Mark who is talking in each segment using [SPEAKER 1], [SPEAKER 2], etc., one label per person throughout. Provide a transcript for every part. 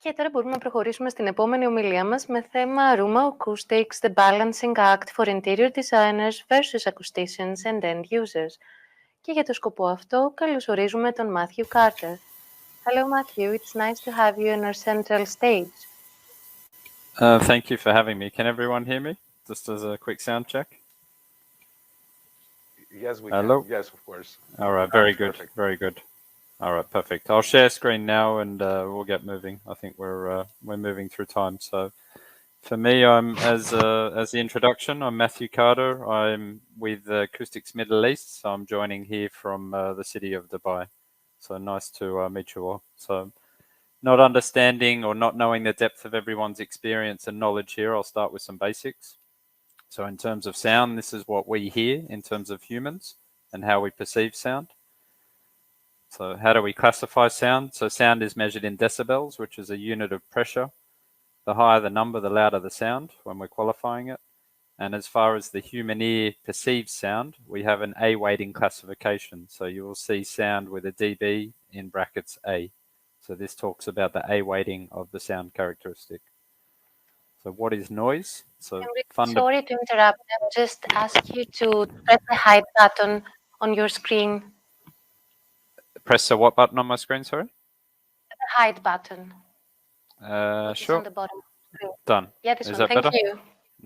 [SPEAKER 1] Και τώρα μπορούμε να προχωρήσουμε στην επόμενη ομιλία μας με θέμα Room Acoustics, the balancing act for interior designers versus acousticians and end users. Και για το σκοπό αυτό καλωσορίζουμε τον Matthew Carter. Hello Matthew, it's nice to have you in our central stage.
[SPEAKER 2] Thank you for having me. Can everyone hear me? Just as a quick sound check.
[SPEAKER 3] Yes, we
[SPEAKER 2] Hello?
[SPEAKER 3] can. Yes, of course.
[SPEAKER 2] All right, very good,
[SPEAKER 3] Perfect.
[SPEAKER 2] very good. All right, perfect. I'll share screen now and we'll get moving. I think we're moving through time. So for me, I'm as the introduction, I'm Matthew Carter. I'm with Acoustics Middle East. So I'm joining here from the city of Dubai. So nice to meet you all. So not understanding or not knowing the depth of everyone's experience and knowledge here, I'll start with some basics. So in terms of sound, this is what we hear in terms of humans and how we perceive sound. So how do we classify sound? So sound is measured in decibels, which is a unit of pressure. The higher the number, the louder the sound when we're qualifying it. And as far as the human ear perceives sound, we have an A weighting classification. So you will see sound with a dB in brackets A. So this talks about the A weighting of the sound characteristic. So what is noise? So
[SPEAKER 1] Sorry to interrupt. I'll just ask you to press the hide button on your screen.
[SPEAKER 2] Press the what button on my screen, sorry?
[SPEAKER 1] The hide button.
[SPEAKER 2] Sure.
[SPEAKER 1] On the bottom.
[SPEAKER 2] Done.
[SPEAKER 1] Yeah, this
[SPEAKER 2] Is
[SPEAKER 1] one.
[SPEAKER 2] that
[SPEAKER 1] Thank
[SPEAKER 2] better?
[SPEAKER 1] you.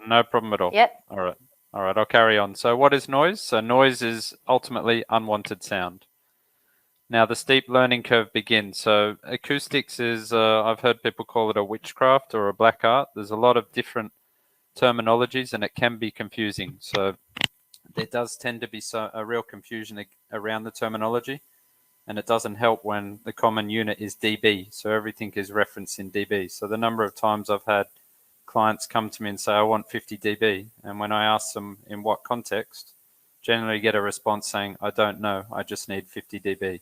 [SPEAKER 2] No problem at all.
[SPEAKER 1] Yep.
[SPEAKER 2] All right, I'll carry on. So what is noise? So noise is ultimately unwanted sound. Now the steep learning curve begins. So acoustics is, I've heard people call it a witchcraft or a black art. There's a lot of different terminologies and it can be confusing. So there does tend to be a real confusion around the terminology, and it doesn't help when the common unit is dB. So everything is referenced in dB. So the number of times I've had clients come to me and say, I want 50 dB. And when I ask them in what context, generally get a response saying, I don't know, I just need 50 dB.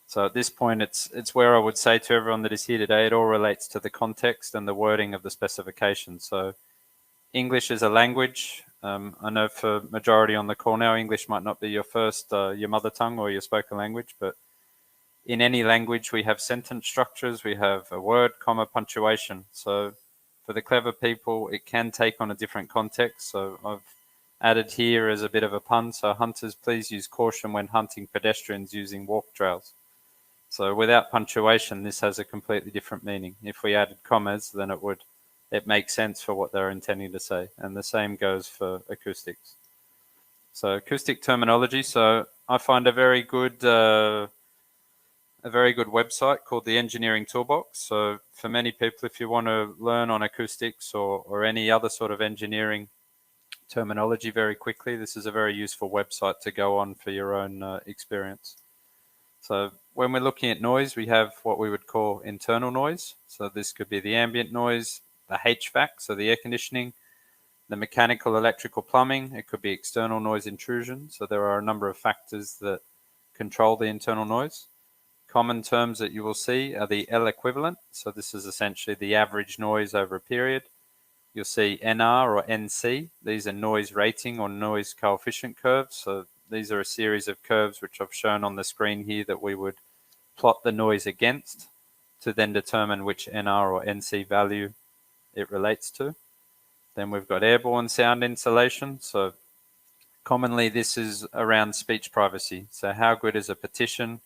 [SPEAKER 2] So at this point, it's where I would say to everyone that is here today, it all relates to the context and the wording of the specification. So English is a language. I know for majority on the call now, English might not be your first, your mother tongue or your spoken language, but in any language, we have sentence structures, we have a word, comma, punctuation. So for the clever people, it can take on a different context. So I've added here as a bit of a pun. So hunters, please use caution when hunting pedestrians using walk trails. So without punctuation, this has a completely different meaning. If we added commas, then it makes sense for what they're intending to say. And the same goes for acoustics. So acoustic terminology. So I find a very good website called the Engineering Toolbox. So for many people, if you want to learn on acoustics or any other sort of engineering terminology very quickly, this is a very useful website to go on for your own experience. So when we're looking at noise, we have what we would call internal noise. So this could be the ambient noise, the HVAC, so the air conditioning, the mechanical, electrical, plumbing. It could be external noise intrusion. So there are a number of factors that control the internal noise. Common terms that you will see are the L equivalent. So this is essentially the average noise over a period. You'll see NR or NC. These are noise rating or noise coefficient curves. So these are a series of curves which I've shown on the screen here that we would plot the noise against to then determine which NR or NC value it relates to. Then we've got airborne sound insulation. So commonly this is around speech privacy. So how good is a partition?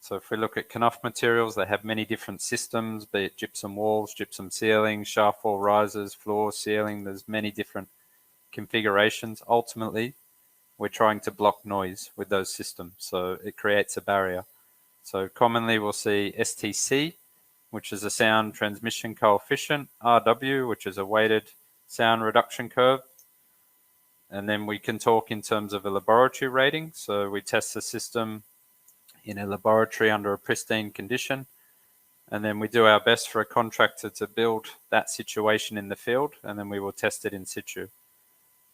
[SPEAKER 2] So if we look at Knauf materials, they have many different systems, be it gypsum walls, gypsum ceilings, shaft wall risers, floor, ceiling. There's many different configurations. Ultimately, we're trying to block noise with those systems. So it creates a barrier. So commonly we'll see STC, which is a sound transmission coefficient, RW, which is a weighted sound reduction curve. And then we can talk in terms of a laboratory rating. So we test the system in a laboratory under a pristine condition. And then we do our best for a contractor to build that situation in the field, and then we will test it in situ.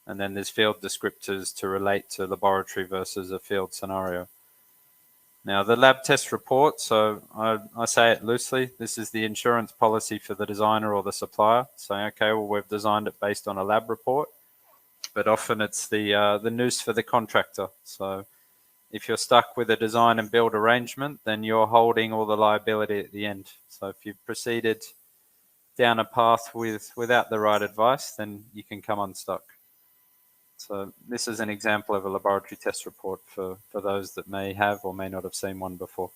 [SPEAKER 2] And then there's field descriptors to relate to laboratory versus a field scenario. Now the lab test report, so I say it loosely, this is the insurance policy for the designer or the supplier, saying, okay, well, we've designed it based on a lab report, but often it's the noose for the contractor. So if you're stuck with a design and build arrangement, then you're holding all the liability at the end. So if you've proceeded down a path without the right advice, then you can come unstuck. So this is an example of a laboratory test report for those that may have or may not have seen one before.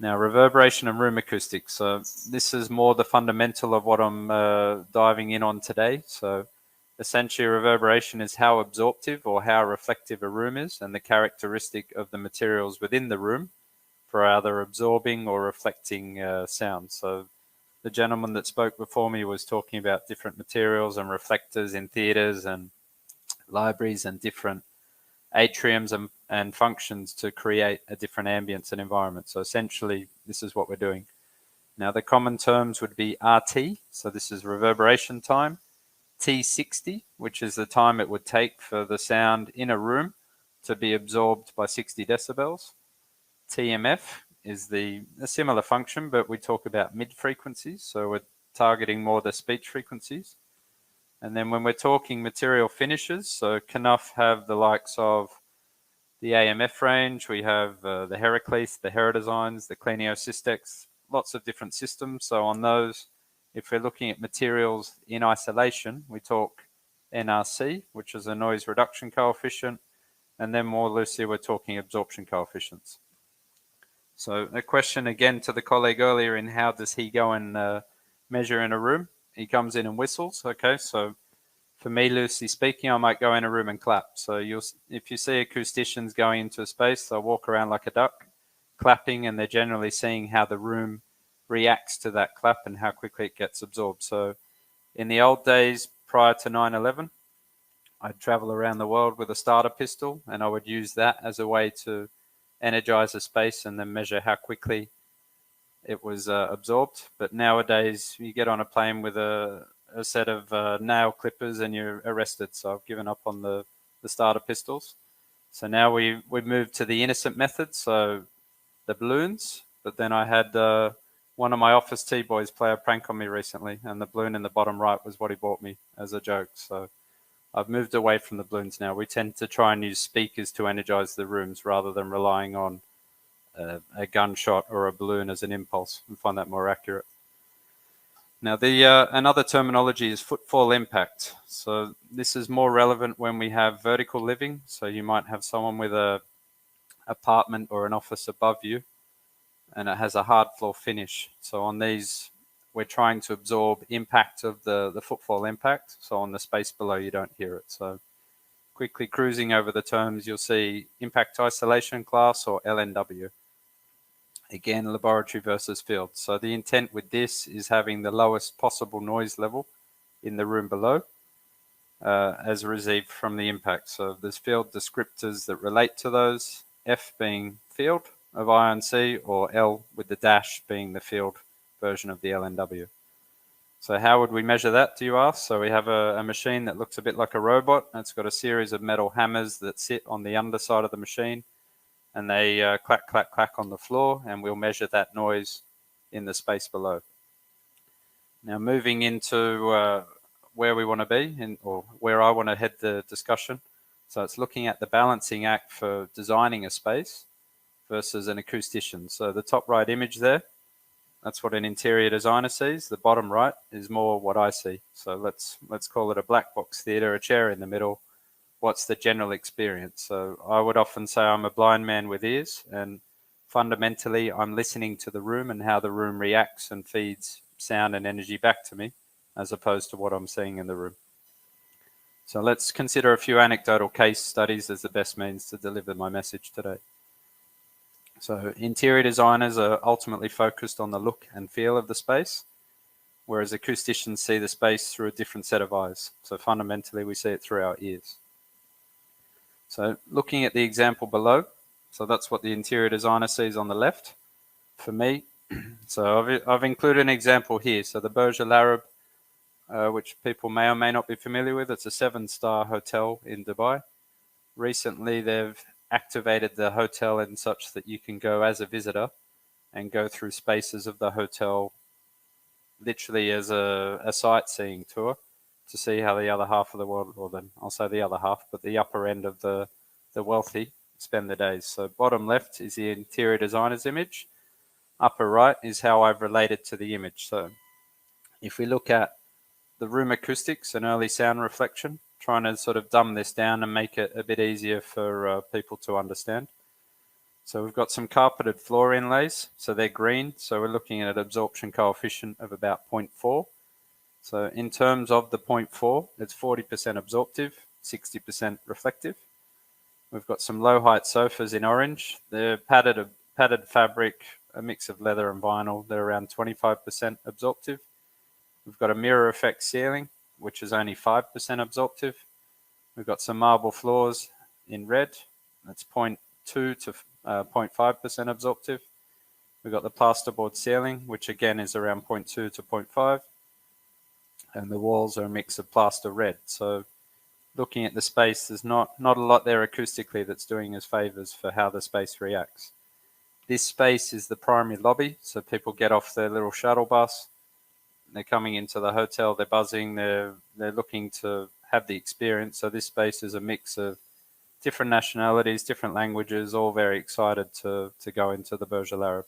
[SPEAKER 2] Now, reverberation and room acoustics. So this is more the fundamental of what I'm diving in on today. So essentially, reverberation is how absorptive or how reflective a room is, and the characteristic of the materials within the room for either absorbing or reflecting sound. So the gentleman that spoke before me was talking about different materials and reflectors in theatres and libraries and different atriums and functions to create a different ambience and environment. So essentially, this is what we're doing. Now, the common terms would be RT, so this is reverberation time, T60, which is the time it would take for the sound in a room to be absorbed by 60 decibels. TMF is a similar function, but we talk about mid frequencies, so we're targeting more the speech frequencies. And then when we're talking material finishes, so Knauf have the likes of the AMF range, we have the Heracles, the Heradesigns, the Clenio Systex, lots of different systems. So on those, if we're looking at materials in isolation, we talk NRC, which is a noise reduction coefficient, and then more loosely, we're talking absorption coefficients. So a question again to the colleague earlier in how does he go and measure in a room? He comes in and whistles. Okay, so for me, loosely speaking, I might go in a room and clap. So if you see acousticians going into a space, they'll walk around like a duck, clapping, and they're generally seeing how the room reacts to that clap and how quickly it gets absorbed. So in the old days, prior to 9/11, I'd travel around the world with a starter pistol, and I would use that as a way to energize a space and then measure how quickly it was absorbed. But nowadays, you get on a plane with a set of nail clippers and you're arrested. So I've given up on the starter pistols. So now we've moved to the innocent method, so the balloons. But then I had one of my office T-boys play a prank on me recently, and the balloon in the bottom right was what he bought me as a joke. So I've moved away from the balloons now. We tend to try and use speakers to energize the rooms rather than relying on a gunshot or a balloon as an impulse, and find that more accurate. Now, another terminology is footfall impact. So this is more relevant when we have vertical living. So you might have someone with a apartment or an office above you, and it has a hard floor finish. So on these, we're trying to absorb impact of the footfall impact. So on the space below, you don't hear it. So quickly cruising over the terms, you'll see impact isolation class or LNW. Again, laboratory versus field. So the intent with this is having the lowest possible noise level in the room below as received from the impact. So there's field descriptors that relate to those, F being field of INC, or L with the dash being the field version of the LNW. So how would we measure that, do you ask? So we have a machine that looks a bit like a robot. It's got a series of metal hammers that sit on the underside of the machine, and they clack, clack, clack on the floor, and we'll measure that noise in the space below. Now moving into where we want to be, or where I want to head the discussion. So it's looking at the balancing act for designing a space versus an acoustician. So the top right image there, that's what an interior designer sees. The bottom right is more what I see. So let's call it a black box theatre, a chair in the middle. What's the general experience? So I would often say I'm a blind man with ears, and fundamentally I'm listening to the room and how the room reacts and feeds sound and energy back to me, as opposed to what I'm seeing in the room. So let's consider a few anecdotal case studies as the best means to deliver my message today. So interior designers are ultimately focused on the look and feel of the space, whereas acousticians see the space through a different set of eyes. So fundamentally, we see it through our ears. So looking at the example below, so that's what the interior designer sees on the left. For me, so I've included an example here. So the Burj Al Arab, which people may or may not be familiar with, it's a 7-star hotel in Dubai. Recently, they've activated the hotel in such that you can go as a visitor and go through spaces of the hotel literally as a sightseeing tour to see how the other half of the world, or then I'll say the other half, but the upper end of the wealthy spend the days. So bottom left is the interior designer's image. Upper right is how I've related to the image. So if we look at the room acoustics and early sound reflection, trying to sort of dumb this down and make it a bit easier for people to understand. So we've got some carpeted floor inlays, so they're green, so we're looking at an absorption coefficient of about 0.4. So in terms of the 0.4, it's 40% absorptive, 60% reflective. We've got some low height sofas in orange. They're padded fabric, a mix of leather and vinyl. They're around 25% absorptive. We've got a mirror effect ceiling, which is only 5% absorptive. We've got some marble floors in red. That's 0.2 to 0.5% absorptive. We've got the plasterboard ceiling, which again is around 0.2 to 0.5. And the walls are a mix of plaster red. So looking at the space, there's not a lot there acoustically that's doing us favors for how the space reacts. This space is the primary lobby, so people get off their little shuttle bus, they're coming into the hotel, they're buzzing, they're looking to have the experience. So this space is a mix of different nationalities, different languages, all very excited to go into the Burj Al Arab.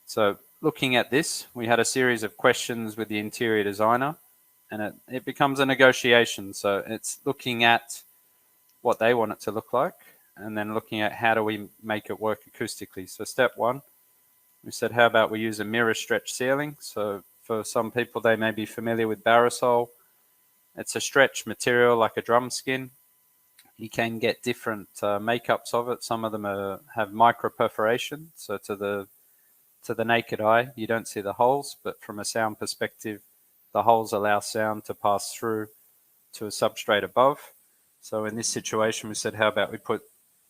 [SPEAKER 2] So looking at this, we had a series of questions with the interior designer, and it becomes a negotiation. So it's looking at what they want it to look like, and then looking at how do we make it work acoustically. So step one, we said, how about we use a mirror stretch ceiling? So for some people, they may be familiar with Barasol. It's a stretch material like a drum skin. You can get different makeups of it. Some of them have micro perforation. So to the naked eye, you don't see the holes, but from a sound perspective, the holes allow sound to pass through to a substrate above. So in this situation, we said, how about we put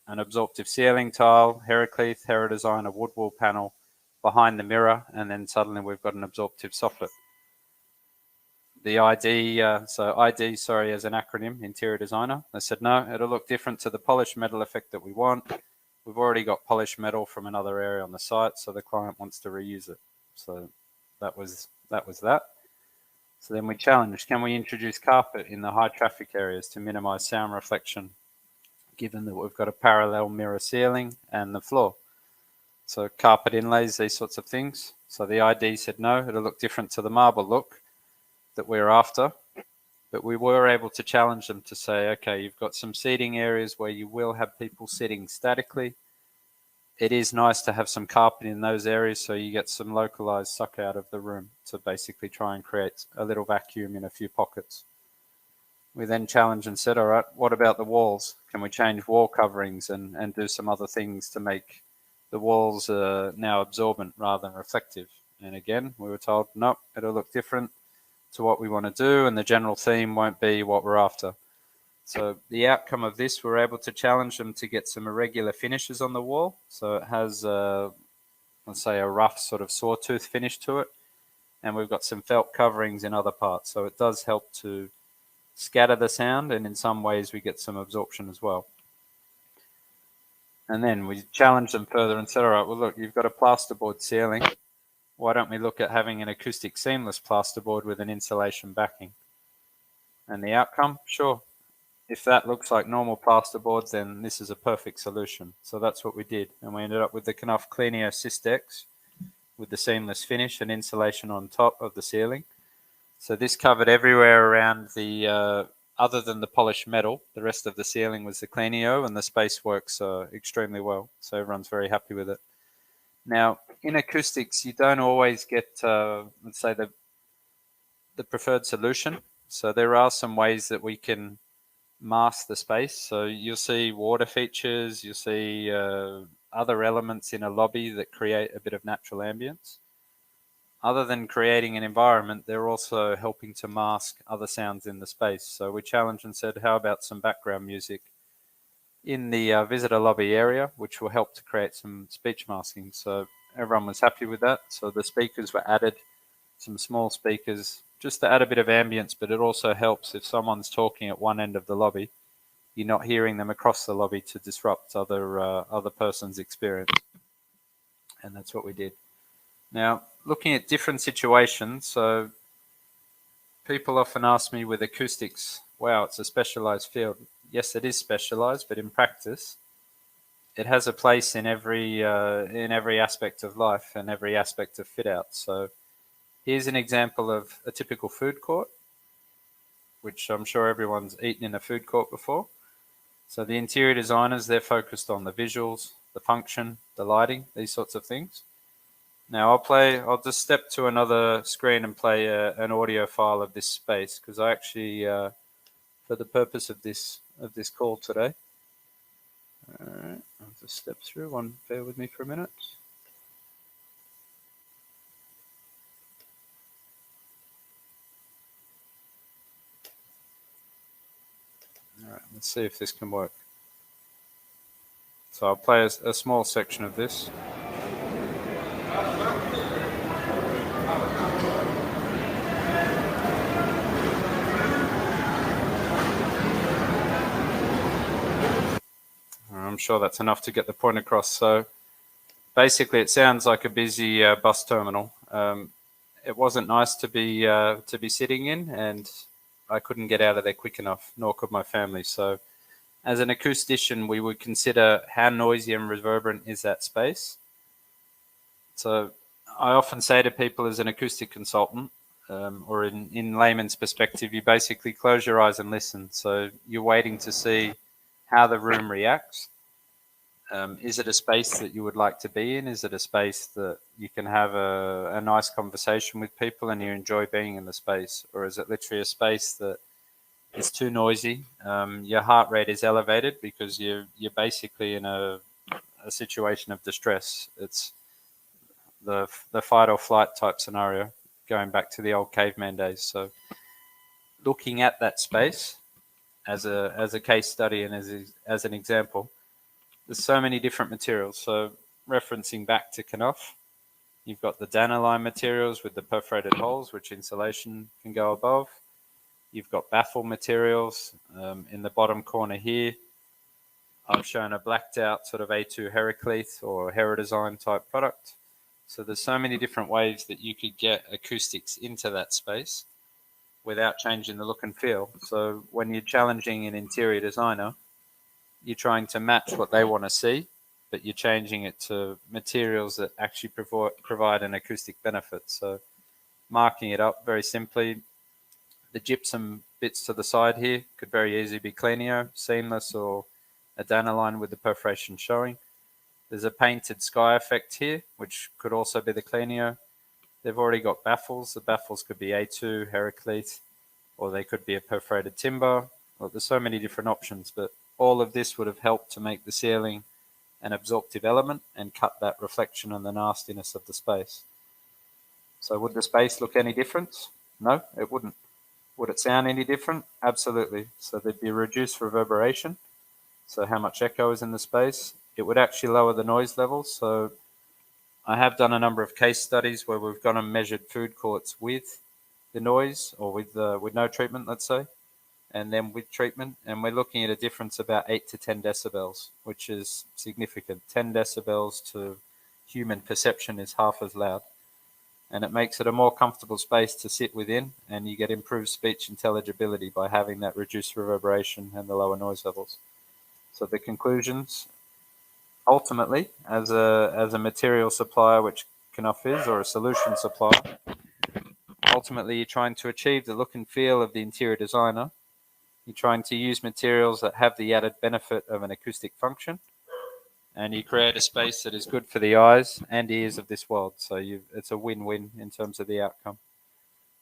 [SPEAKER 2] an absorptive ceiling tile, Heraclith, Hera Designer wood wall panel behind the mirror, and then suddenly we've got an absorptive soffit. The ID, as an acronym, interior designer, they said, no, it'll look different to the polished metal effect that we want. We've already got polished metal from another area on the site, so the client wants to reuse it. So that was that. So then we challenged, can we introduce carpet in the high traffic areas to minimize sound reflection, given that we've got a parallel mirror ceiling and the floor? So carpet inlays, these sorts of things. So the ID said, no, it'll look different to the marble look that we're after. But we were able to challenge them to say, okay, you've got some seating areas where you will have people sitting statically. It is nice to have some carpet in those areas so you get some localized suck out of the room to basically try and create a little vacuum in a few pockets. We then challenged and said, all right, what about the walls? Can we change wall coverings and do some other things to make the walls now absorbent rather than reflective? And again, we were told, nope, it'll look different to what we want to do, and the general theme won't be what we're after. So the outcome of this, we're able to challenge them to get some irregular finishes on the wall. So it has, let's say, a rough sort of sawtooth finish to it. And we've got some felt coverings in other parts. So it does help to scatter the sound, and in some ways we get some absorption as well. And then we challenged them further and said, all right, well, look, you've got a plasterboard ceiling. Why don't we look at having an acoustic seamless plasterboard with an insulation backing? And the outcome, sure. If that looks like normal plasterboard, then this is a perfect solution. So that's what we did. And we ended up with the Knauf Cleanio Systex with the seamless finish and insulation on top of the ceiling. So this covered everywhere around the, other than the polished metal, the rest of the ceiling was the Cleanio, and the space works extremely well. So everyone's very happy with it. Now, in acoustics, you don't always get, let's say, the preferred solution. So there are some ways that we can mask the space. So you'll see water features, you'll see other elements in a lobby that create a bit of natural ambience. Other than creating an environment, they're also helping to mask other sounds in the space. So we challenged and said, how about some background music in the visitor lobby area, which will help to create some speech masking. So everyone was happy with that. So the speakers were added, some small speakers, just to add a bit of ambience, but it also helps if someone's talking at one end of the lobby, you're not hearing them across the lobby to disrupt other person's experience. And that's what we did. Now, looking at different situations, so people often ask me with acoustics, wow, it's a specialized field. yes, it is specialized, but in practice, it has a place in every aspect of life and every aspect of fit out. So here's an example of a typical food court, which I'm sure everyone's eaten in a food court before. So the interior designers, they're focused on the visuals, the function, the lighting, these sorts of things. Now I'll just step to another screen and play an audio file of this space, because I actually, for the purpose of this call today, alright, I'll just step through one, bear with me for a minute. Alright, let's see if this can work. So I'll play a small section of this. I'm sure that's enough to get the point across. So basically it sounds like a busy bus terminal. It wasn't nice to be sitting in, and I couldn't get out of there quick enough, nor could my family. So as an acoustician, we would consider how noisy and reverberant is that space. So I often say to people, as an acoustic consultant, or in layman's perspective, you basically close your eyes and listen. So you're waiting to see how the room reacts. Is it a space that you would like to be in? Is it a space that you can have a nice conversation with people and you enjoy being in the space? Or is it literally a space that is too noisy? Your heart rate is elevated because you're basically in a situation of distress. It's the fight or flight type scenario, going back to the old caveman days. So looking at that space as a case study and as an example, there's so many different materials. So referencing back to Knauf, you've got the Danaline materials with the perforated holes, which insulation can go above. You've got baffle materials. In the bottom corner here, I've shown a blacked out sort of A2 Heraclete or Heradesign type product. So there's so many different ways that you could get acoustics into that space without changing the look and feel. So when you're challenging an interior designer, you're trying to match what they want to see, but you're changing it to materials that actually provide an acoustic benefit. So marking it up very simply, the gypsum bits to the side here could very easily be Clenio, seamless, or a Danaline with the perforation showing. There's a painted sky effect here, which could also be the Clenio. They've already got baffles. The baffles could be A2, Heraclete, or they could be a perforated timber. Well, there's so many different options, but all of this would have helped to make the ceiling an absorptive element and cut that reflection and the nastiness of the space. So would the space look any different? No, it wouldn't. Would it sound any different? Absolutely. So there'd be reduced reverberation. So how much echo is in the space? It would actually lower the noise levels. So I have done a number of case studies where we've gone and measured food courts with the noise, or with no treatment, let's say, and then with treatment, and we're looking at a difference about 8 to 10 decibels, which is significant. 10 decibels to human perception is half as loud, and it makes it a more comfortable space to sit within, and you get improved speech intelligibility by having that reduced reverberation and the lower noise levels. So the conclusions, ultimately, as a material supplier, which Knauf is, or a solution supplier, ultimately you're trying to achieve the look and feel of the interior designer. You're trying to use materials that have the added benefit of an acoustic function, and you create a space that is good for the eyes and ears of this world. So it's a win-win in terms of the outcome.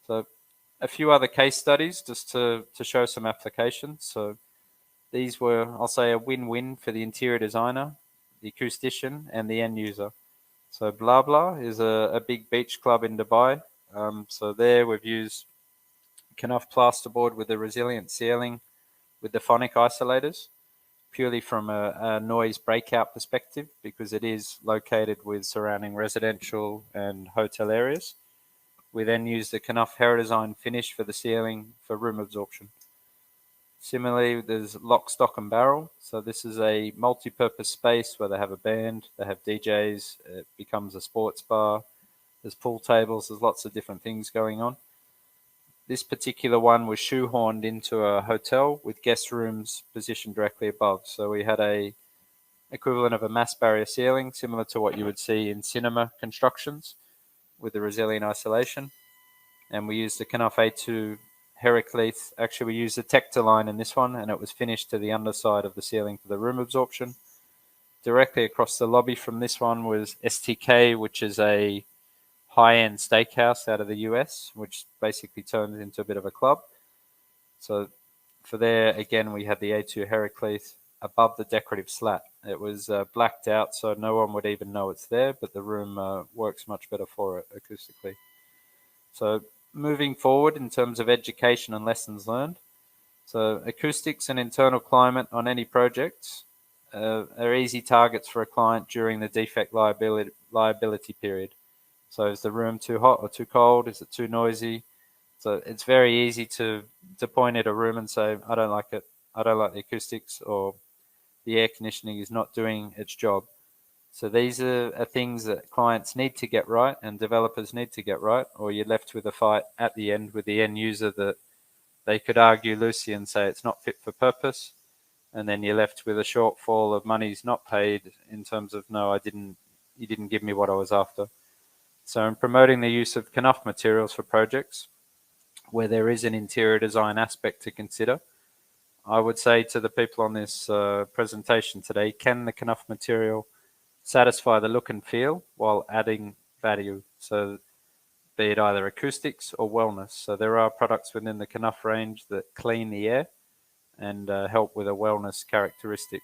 [SPEAKER 2] So a few other case studies just to show some applications. So these were, I'll say, a win-win for the interior designer, the acoustician, and the end user. So Blah Blah is a big beach club in Dubai. So there we've used Knauf plasterboard with a resilient ceiling with the phonic isolators, purely from a noise breakout perspective, because it is located with surrounding residential and hotel areas. We then use the Knauf Heradesign finish for the ceiling for room absorption. Similarly, there's Lock, Stock and Barrel. So this is a multi-purpose space where they have a band, they have DJs, it becomes a sports bar, there's pool tables, there's lots of different things going on. this particular one was shoehorned into a hotel with guest rooms positioned directly above. So we had a equivalent of a mass barrier ceiling, similar to what you would see in cinema constructions with the resilient isolation. And we used the Knauf A2 Heraclith. Actually, we used the Tectoline in this one, and it was finished to the underside of the ceiling for the room absorption. Directly across the lobby from this one was STK, which is a high-end steakhouse out of the US, which basically turns into a bit of a club. So for there, again, we had the A2 Heraclith above the decorative slat. It was blacked out, so no one would even know it's there, but the room works much better for it acoustically. So moving forward in terms of education and lessons learned, so acoustics and internal climate on any projects are easy targets for a client during the defect liability period. So is the room too hot or too cold? Is it too noisy? So it's very easy to point at a room and say, I don't like it. I don't like the acoustics, or the air conditioning is not doing its job. So these are things that clients need to get right and developers need to get right, or you're left with a fight at the end with the end user that they could argue loosely and say it's not fit for purpose. And then you're left with a shortfall of monies not paid in terms of, no, you didn't give me what I was after. So in promoting the use of Knauf materials for projects where there is an interior design aspect to consider, I would say to the people on this presentation today, can the Knauf material satisfy the look and feel while adding value? So be it either acoustics or wellness. So there are products within the Knauf range that clean the air and help with a wellness characteristic.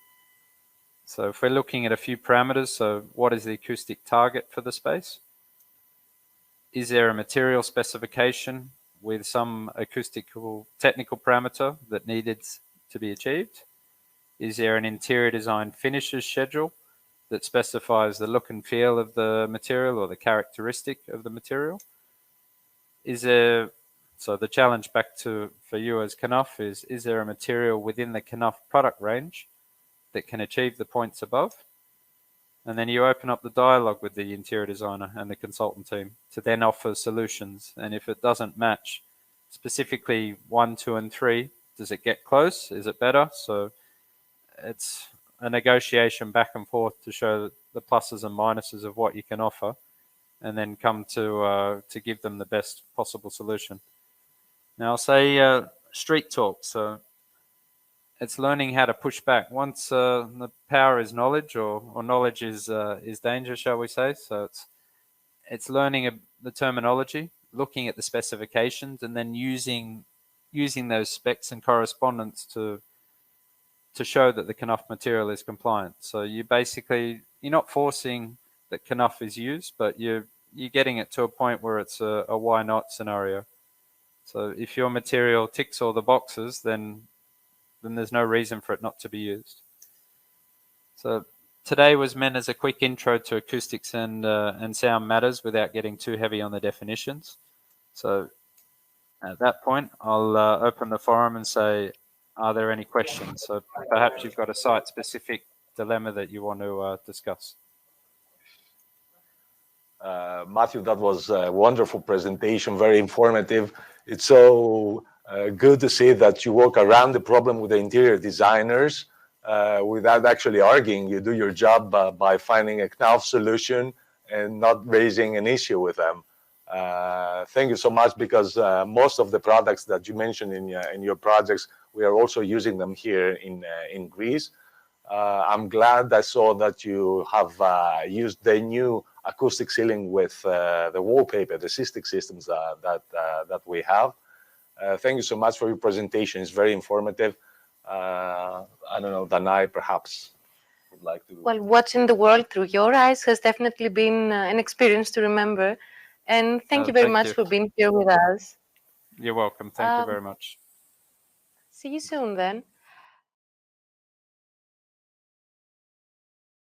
[SPEAKER 2] So if we're looking at a few parameters, so what is the acoustic target for the space? Is there a material specification with some acoustical technical parameter that needed to be achieved? Is there an interior design finishes schedule that specifies the look and feel of the material or the characteristic of the material? So the challenge back for you as Knauf is there a material within the Knauf product range that can achieve the points above? And then you open up the dialogue with the interior designer and the consultant team to then offer solutions. And if it doesn't match specifically 1, 2, and 3, does it get close? Is it better? So it's a negotiation back and forth to show the pluses and minuses of what you can offer, and then come to give them the best possible solution. Now, I'll say street talk. So it's learning how to push back. Once the power is knowledge, or knowledge is danger, shall we say? So it's learning the terminology, looking at the specifications, and then using those specs and correspondence to show that the Knauf material is compliant. So you're not forcing that Knauf is used, but you're getting it to a point where it's a why not scenario. So if your material ticks all the boxes, then there's no reason for it not to be used. So today was meant as a quick intro to acoustics and sound matters without getting too heavy on the definitions. So at that point, I'll open the forum and say, are there any questions? So perhaps you've got a site-specific dilemma that you want to discuss.
[SPEAKER 3] Matthew, that was a wonderful presentation, very informative. It's so good to see that you work around the problem with the interior designers without actually arguing. You do your job by finding a Knauf solution and not raising an issue with them. Thank you so much, because most of the products that you mentioned in your projects, we are also using them here in Greece. I'm glad I saw that you have used the new acoustic ceiling with the wallpaper, the cystic systems that we have. Thank you so much for your presentation. It's very informative. I don't know, Danai perhaps would like to...
[SPEAKER 1] Well, watching the world through your eyes has definitely been an experience to remember. And thank you very much for being here with us.
[SPEAKER 2] You're welcome. Thank you very much.
[SPEAKER 1] See you soon then.